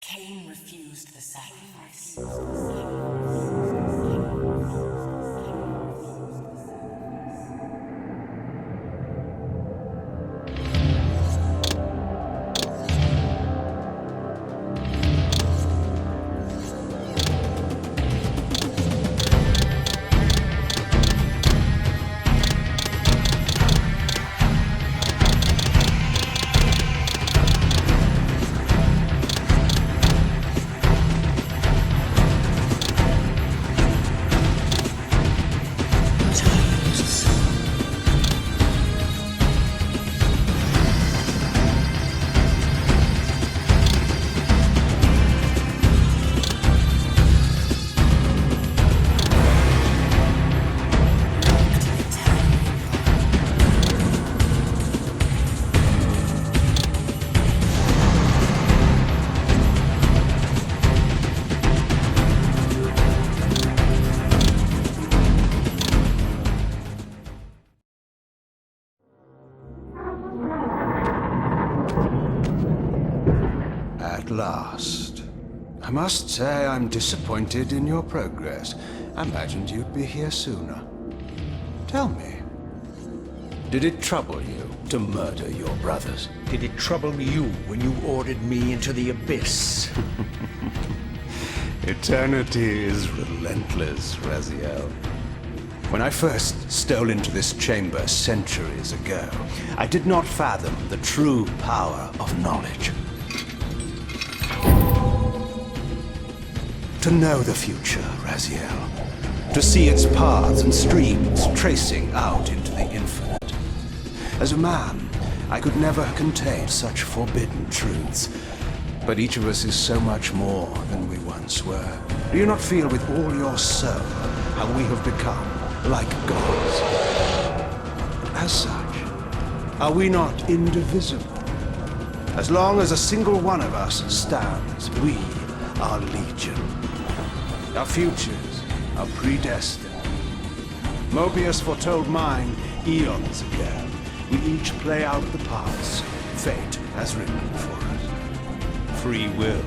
Kain refused the sacrifice. At last. I must say I'm disappointed in your progress. I imagined you'd be here sooner. Tell me, did it trouble you to murder your brothers? Did it trouble you when you ordered me into the abyss? Eternity is relentless, Raziel. When I first stole into this chamber centuries ago, I did not fathom the true power of knowledge. To know the future, Raziel. To see its paths and streams tracing out into the infinite. As a man, I could never contain such forbidden truths. But each of us is so much more than we once were. Do you not feel with all your soul how we have become like gods? As such, are we not indivisible? As long as a single one of us stands, we are legion. Our futures are predestined. Mobius foretold mine eons ago. We each play out the parts fate has written for us. Free will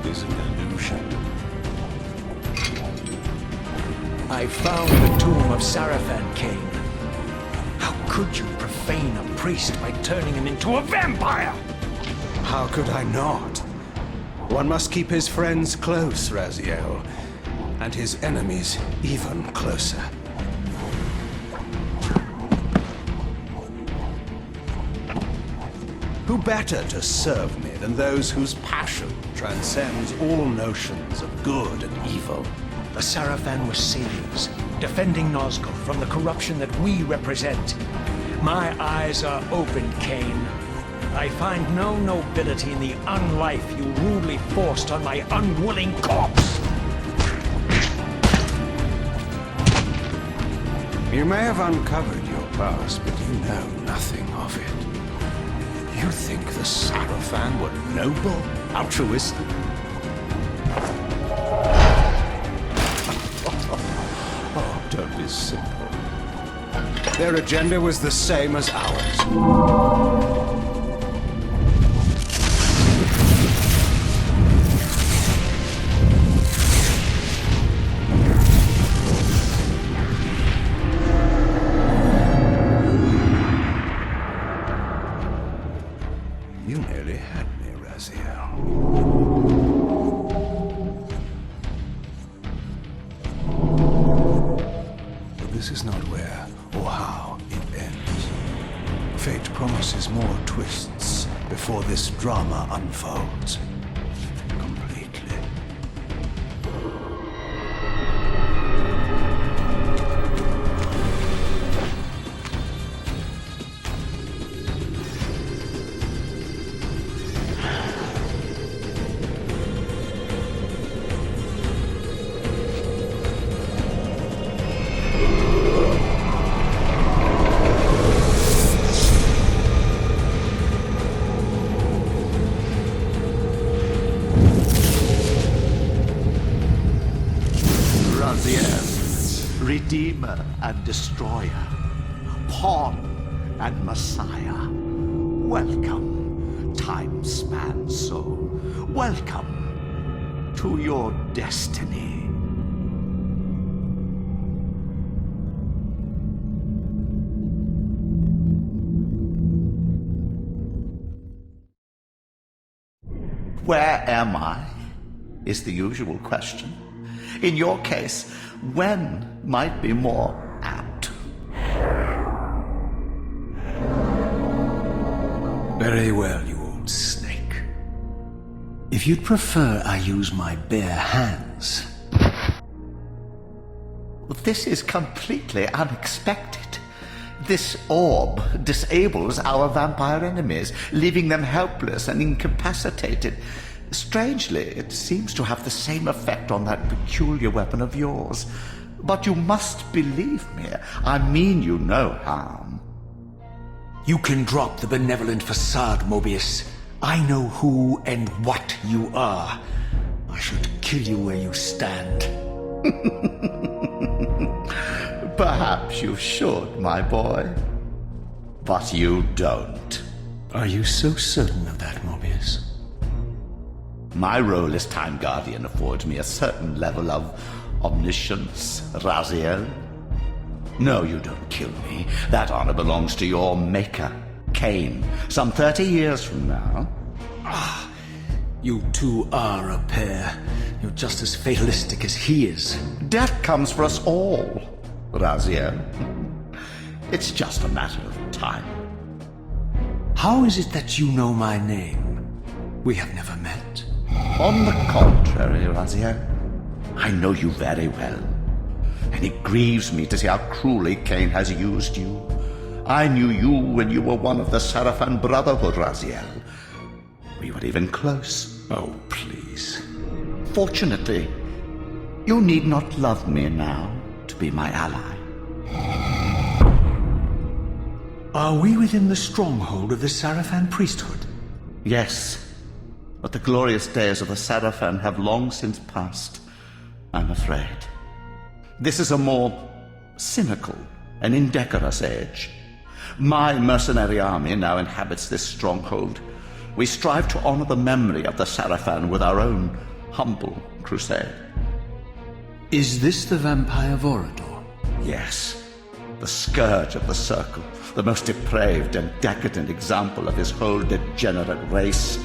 is an illusion. I found the tomb of Sarafan, Kain. How could you profane a priest by turning him into a vampire? How could I not? One must keep his friends close, Raziel, and his enemies even closer. Who better to serve me than those whose passion transcends all notions of good and evil? The Sarafan were saviors, defending Nosgoth from the corruption that we represent. My eyes are open, Kain. I find no nobility in the unlife you rudely forced on my unwilling corpse. You may have uncovered your past, but you know nothing of it. You think the Sarafan were noble, altruistic? Oh, don't be simple. Their agenda was the same as ours. Fate promises more twists before this drama unfolds completely. Raziel, Redeemer and Destroyer, Pawn and Messiah. Welcome, time-span soul. Welcome to your destiny. Where am I? Is the usual question. In your case, when might be more apt. Very well, you old snake. If you'd prefer I use my bare hands... This is completely unexpected. This orb disables our vampire enemies, leaving them helpless and incapacitated. Strangely, it seems to have the same effect on that peculiar weapon of yours. But you must believe me. I mean you no harm. You can drop the benevolent facade, Mobius. I know who and what you are. I should kill you where you stand. Perhaps you should, my boy. But you don't. Are you so certain of that, Mobius? My role as Time Guardian affords me a certain level of omniscience, Raziel. No, you don't kill me. That honor belongs to your maker, Kain, some 30 years from now. Ah, you two are a pair. You're just as fatalistic as he is. Death comes for us all, Raziel. It's just a matter of time. How is it that you know my name? We have never met. On the contrary, Raziel, I know you very well, and it grieves me to see how cruelly Kain has used you. I knew you when you were one of the Sarafan Brotherhood, Raziel. We were even close. Oh, please. Fortunately, you need not love me now to be my ally. Are we within the stronghold of the Sarafan priesthood? Yes. But the glorious days of the Sarafan have long since passed, I'm afraid. This is a more cynical and indecorous age. My mercenary army now inhabits this stronghold. We strive to honor the memory of the Sarafan with our own humble crusade. Is this the vampire Vorador? Yes, the scourge of the Circle, the most depraved and decadent example of his whole degenerate race.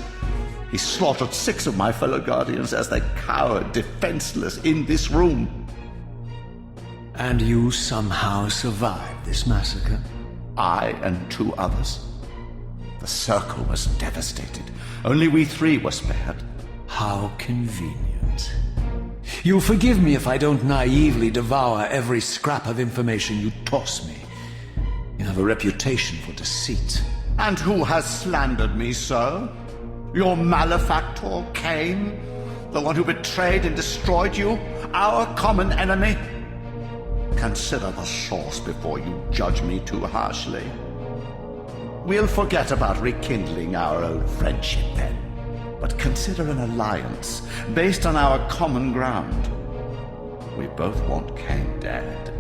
He slaughtered 6 of my fellow Guardians as they cowered defenseless in this room. And you somehow survived this massacre? I and 2 others. The Circle was devastated. Only we 3 were spared. How convenient. You'll forgive me if I don't naively devour every scrap of information you toss me. You have a reputation for deceit. And who has slandered me so? Your malefactor, Kain? The one who betrayed and destroyed you? Our common enemy? Consider the source before you judge me too harshly. We'll forget about rekindling our old friendship then. But consider an alliance based on our common ground. We both want Kain dead.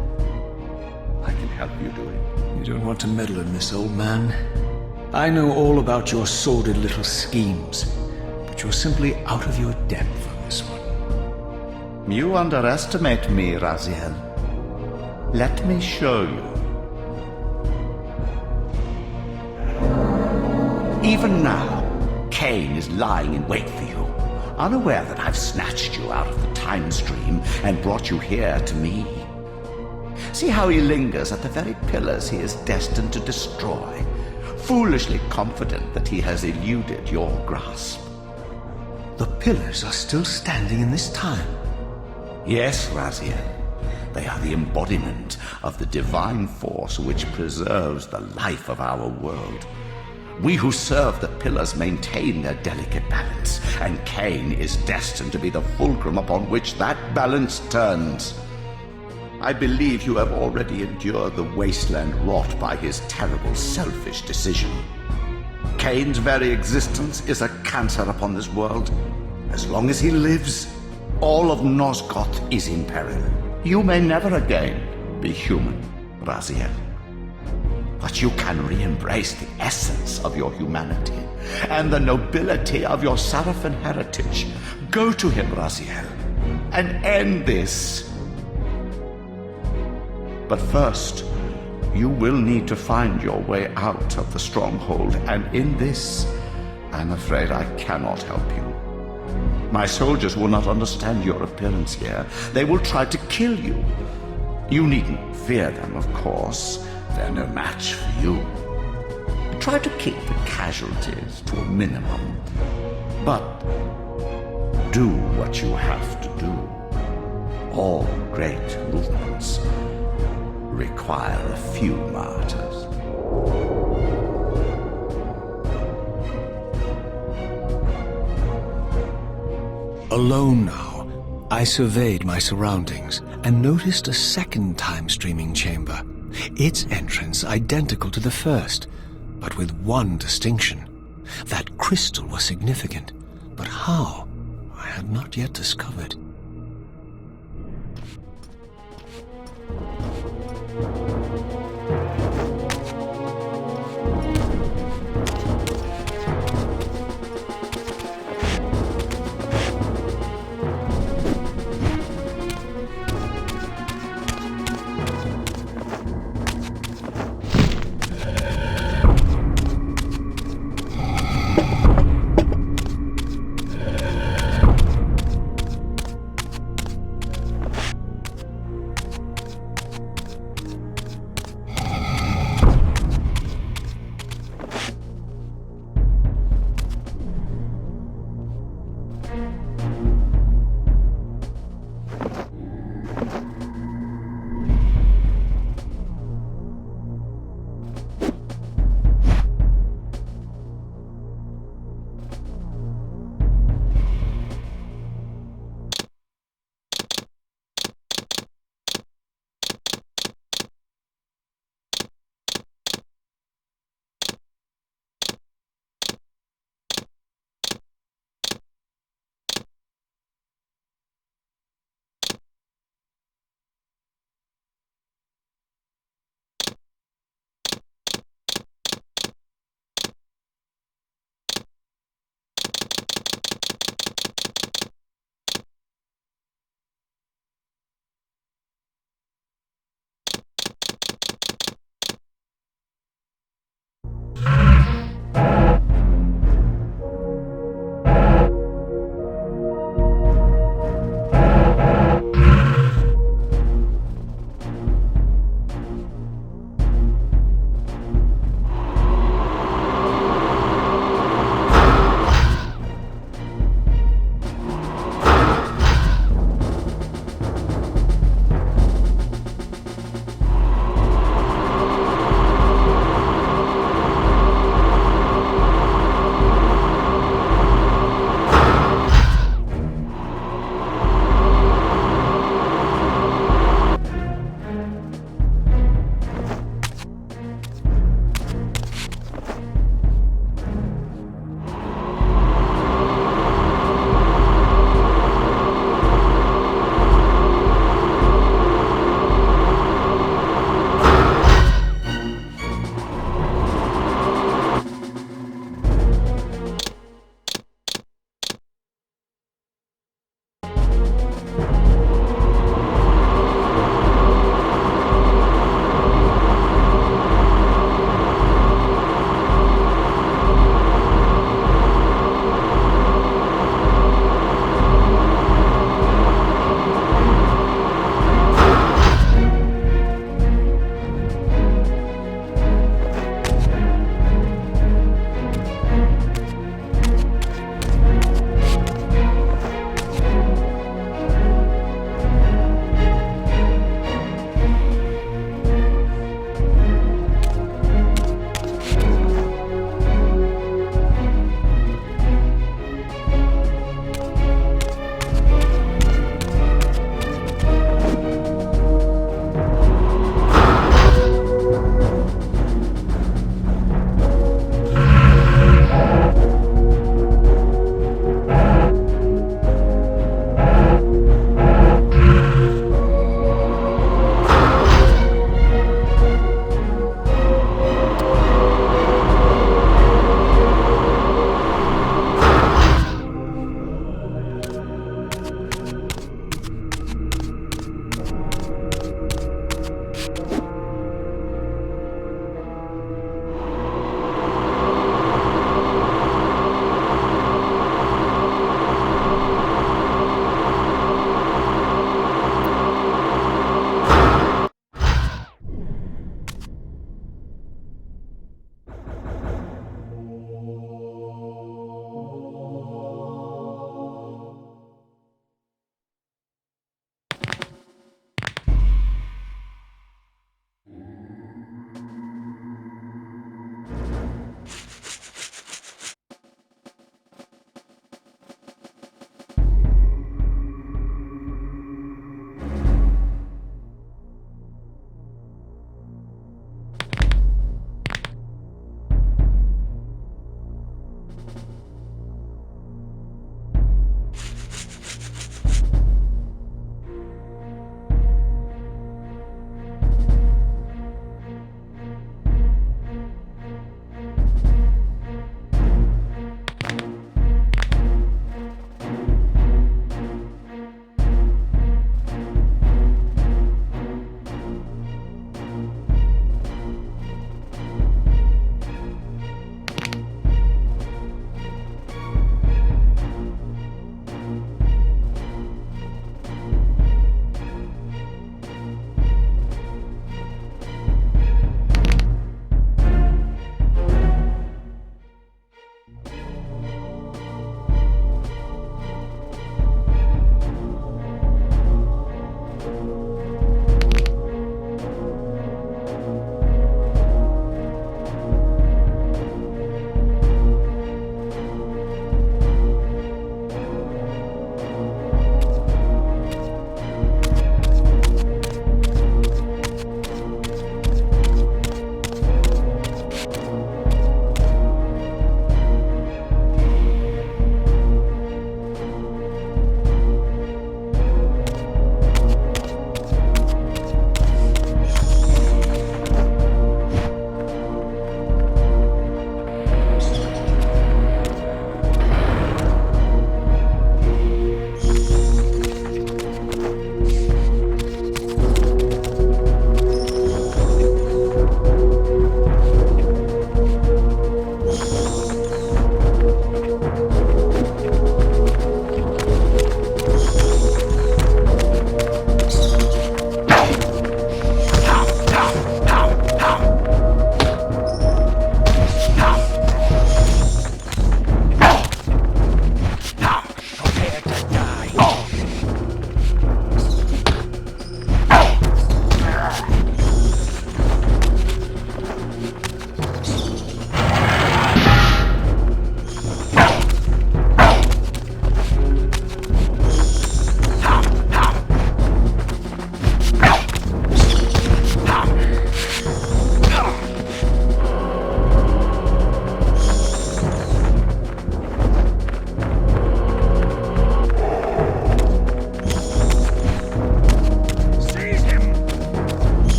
I can help you do it. You don't want to meddle in this, old man. I know all about your sordid little schemes, but you're simply out of your depth on this one. You underestimate me, Raziel. Let me show you. Even now, Kain is lying in wait for you, unaware that I've snatched you out of the time stream and brought you here to me. See how he lingers at the very pillars he is destined to destroy. foolishly confident that he has eluded your grasp. The pillars are still standing in this time. Yes, Raziel. They are the embodiment of the divine force which preserves the life of our world. We who serve the pillars maintain their delicate balance, and Kain is destined to be the fulcrum upon which that balance turns. I believe you have already endured the wasteland wrought by his terrible, selfish decision. Kain's very existence is a cancer upon this world. As long as he lives, all of Nosgoth is in peril. You may never again be human, Raziel. But you can re-embrace the essence of your humanity and the nobility of your Sarafan heritage. Go to him, Raziel, and end this. But first, you will need to find your way out of the stronghold, and in this, I'm afraid I cannot help you. My soldiers will not understand your appearance here. They will try to kill you. You needn't fear them, of course. They're no match for you. Try to keep the casualties to a minimum. But do what you have to do. All great movements require a few martyrs. Alone now, I surveyed my surroundings and noticed a second time-streaming chamber. Its entrance identical to the first, but with one distinction. That crystal was significant, but how, I had not yet discovered.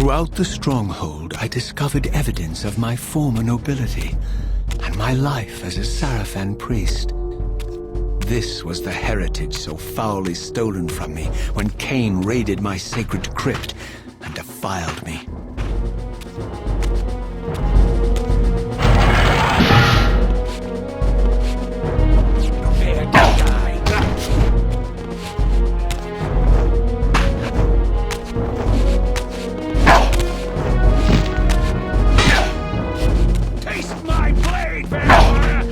Throughout the stronghold, I discovered evidence of my former nobility and my life as a Sarafan priest. This was the heritage so foully stolen from me when Kain raided my sacred crypt and defiled me. Prepare to die. Taste my blade, vampire!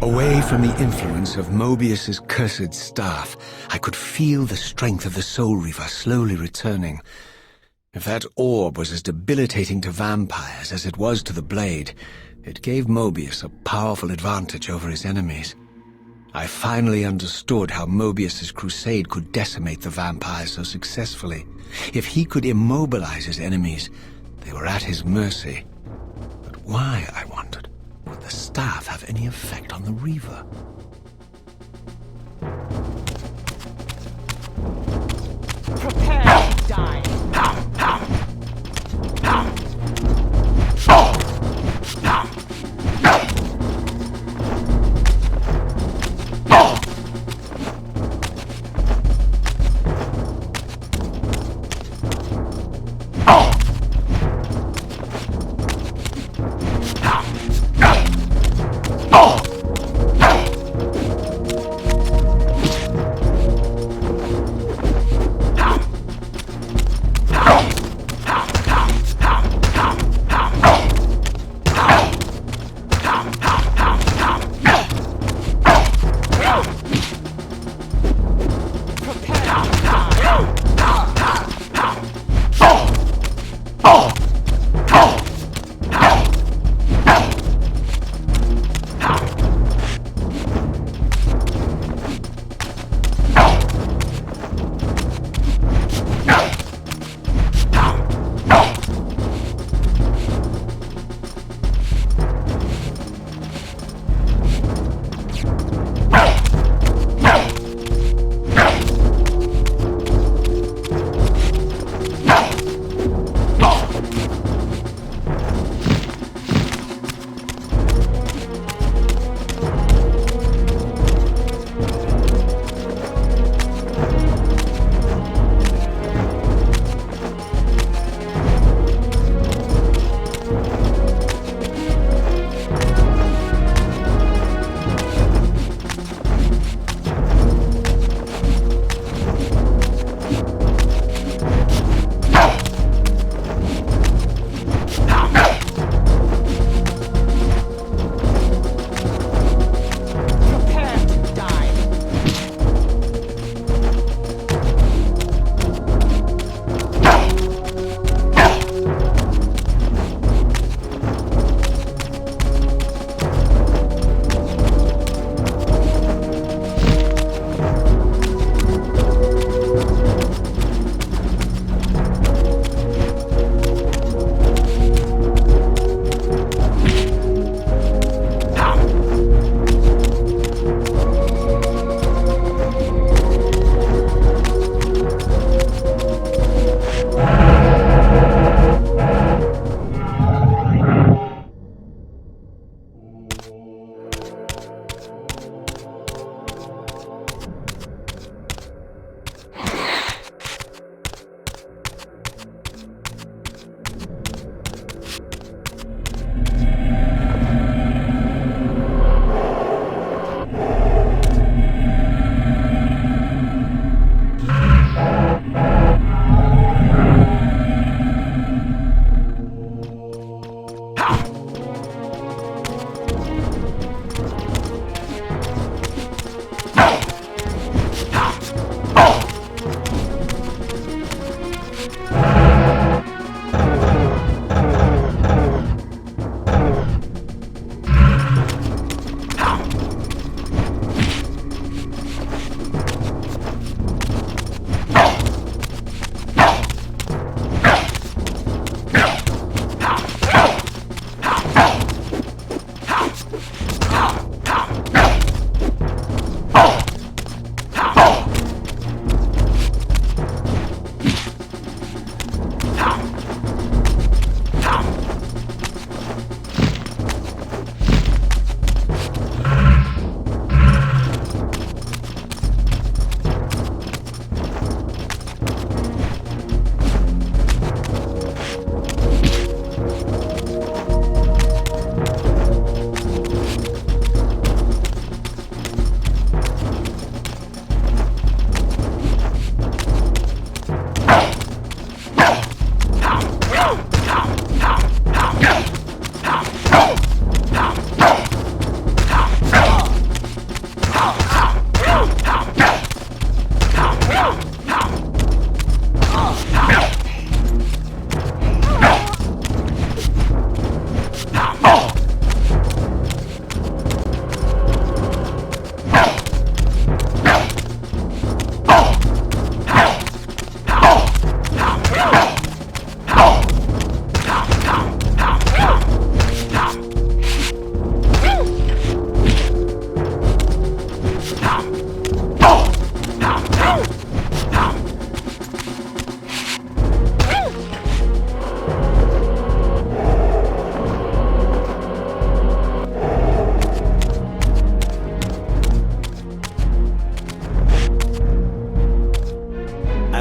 Away from the influence of Mobius's cursed staff, I could feel the strength of the Soul Reaver slowly returning. If that orb was as debilitating to vampires as it was to the blade, it gave Mobius a powerful advantage over his enemies. I finally understood how Mobius's crusade could decimate the vampires so successfully. If he could immobilize his enemies, they were at his mercy. But why, I wondered, would the staff have any effect on the Reaver? Prepare to die.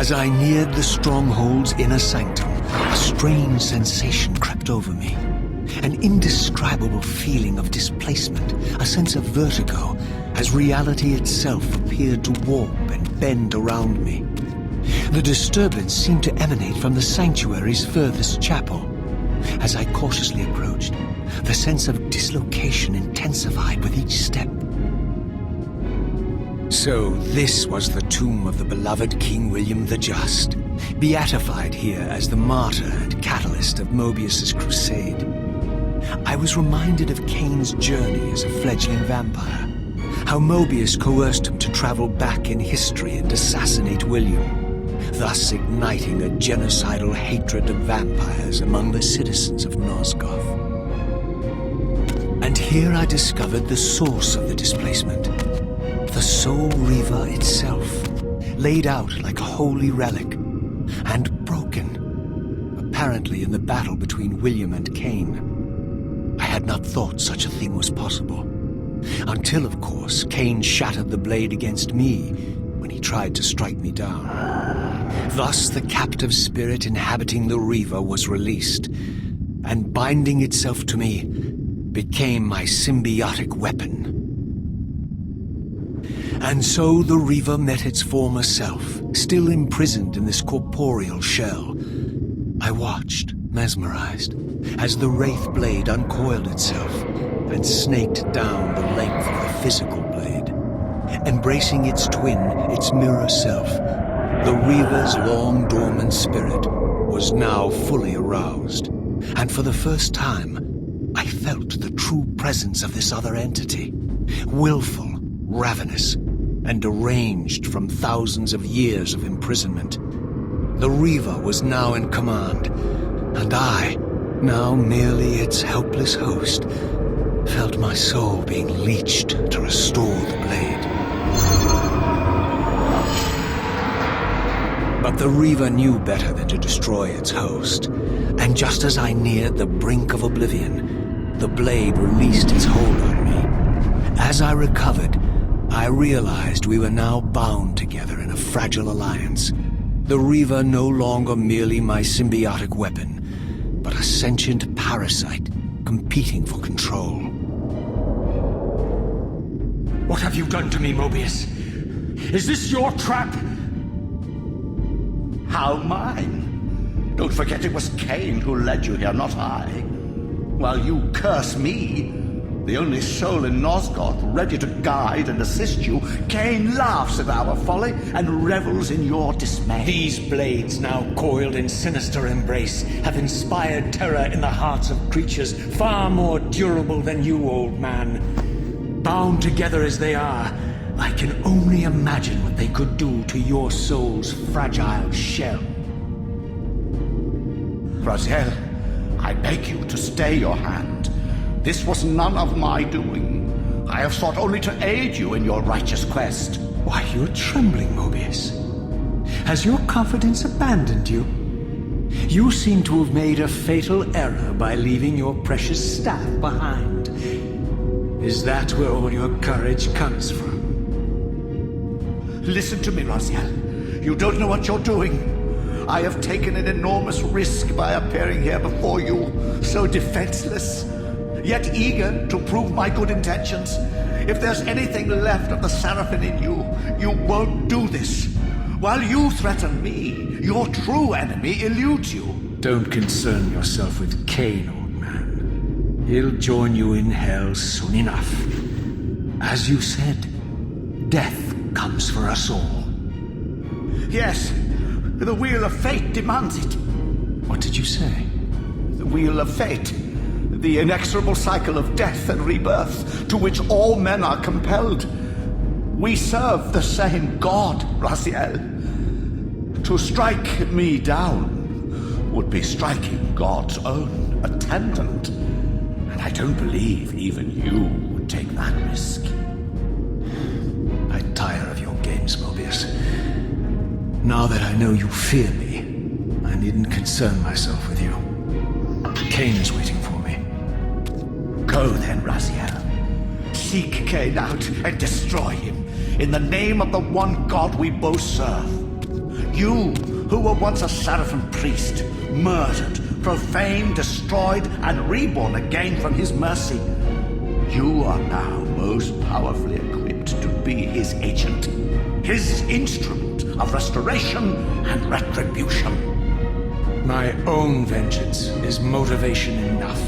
As I neared the stronghold's inner sanctum, a strange sensation crept over me. An indescribable feeling of displacement, a sense of vertigo, as reality itself appeared to warp and bend around me. The disturbance seemed to emanate from the sanctuary's furthest chapel. As I cautiously approached, the sense of dislocation intensified with each step. So this was the tomb of the beloved King William the Just, beatified here as the martyr and catalyst of Mobius's crusade. I was reminded of Kain's journey as a fledgling vampire, how Mobius coerced him to travel back in history and assassinate William, thus igniting a genocidal hatred of vampires among the citizens of Nosgoth. And here I discovered the source of the displacement. The soul Reaver itself, laid out like a holy relic, and broken, apparently in the battle between William and Kain. I had not thought such a thing was possible, until, of course, Kain shattered the blade against me when he tried to strike me down. Thus the captive spirit inhabiting the Reaver was released, and binding itself to me, became my symbiotic weapon. And so the Reaver met its former self, still imprisoned in this corporeal shell. I watched, mesmerized, as the Wraith blade uncoiled itself and snaked down the length of the physical blade. Embracing its twin, its mirror self, the Reaver's long-dormant spirit was now fully aroused, and for the first time, I felt the true presence of this other entity, willful, ravenous, and deranged from thousands of years of imprisonment. The Reaver was now in command, and I, now merely its helpless host, felt my soul being leeched to restore the blade. But the Reaver knew better than to destroy its host, and just as I neared the brink of oblivion, the blade released its hold on me. As I recovered, I realized we were now bound together in a fragile alliance. The Reaver no longer merely my symbiotic weapon, but a sentient parasite competing for control. What have you done to me, Mobius? Is this your trap? How mine? Don't forget it was Kain who led you here, not I. While you curse me, the only soul in Nosgoth ready to guide and assist you, Kain laughs at our folly and revels in your dismay. These blades, now coiled in sinister embrace, have inspired terror in the hearts of creatures far more durable than you, old man. Bound together as they are, I can only imagine what they could do to your soul's fragile shell. Raziel, I beg you to stay your hand. This was none of my doing. I have sought only to aid you in your righteous quest. Why, you're trembling, Mobius. Has your confidence abandoned you? You seem to have made a fatal error by leaving your precious staff behind. Is that where all your courage comes from? Listen to me, Raziel. You don't know what you're doing. I have taken an enormous risk by appearing here before you, so defenseless, yet eager to prove my good intentions. If there's anything left of the Seraphim in you, you won't do this. While you threaten me, your true enemy eludes you. Don't concern yourself with Kain, old man. He'll join you in hell soon enough. As you said, death comes for us all. Yes, the wheel of fate demands it. What did you say? The wheel of fate. The inexorable cycle of death and rebirth to which all men are compelled. We serve the same God, Raziel. To strike me down would be striking God's own attendant. And I don't believe even you would take that risk. I tire of your games, Mobius. Now that I know you fear me, I needn't concern myself with you. Kain is waiting for me. Go then, Raziel. Seek Kain out and destroy him in the name of the one God we both serve. You, who were once a Seraphim priest, murdered, profaned, destroyed, and reborn again from his mercy. You are now most powerfully equipped to be his agent, his instrument of restoration and retribution. My own vengeance is motivation enough.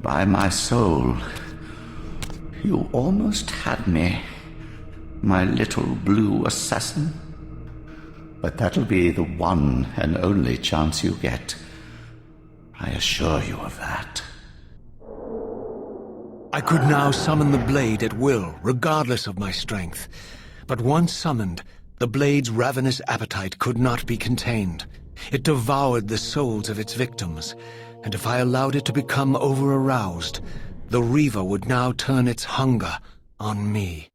By my soul, you almost had me, my little blue assassin. But that'll be the one and only chance you get. I assure you of that. I could now summon the blade at will, regardless of my strength. But once summoned, the blade's ravenous appetite could not be contained. It devoured the souls of its victims, and if I allowed it to become over-aroused, the Reaver would now turn its hunger on me.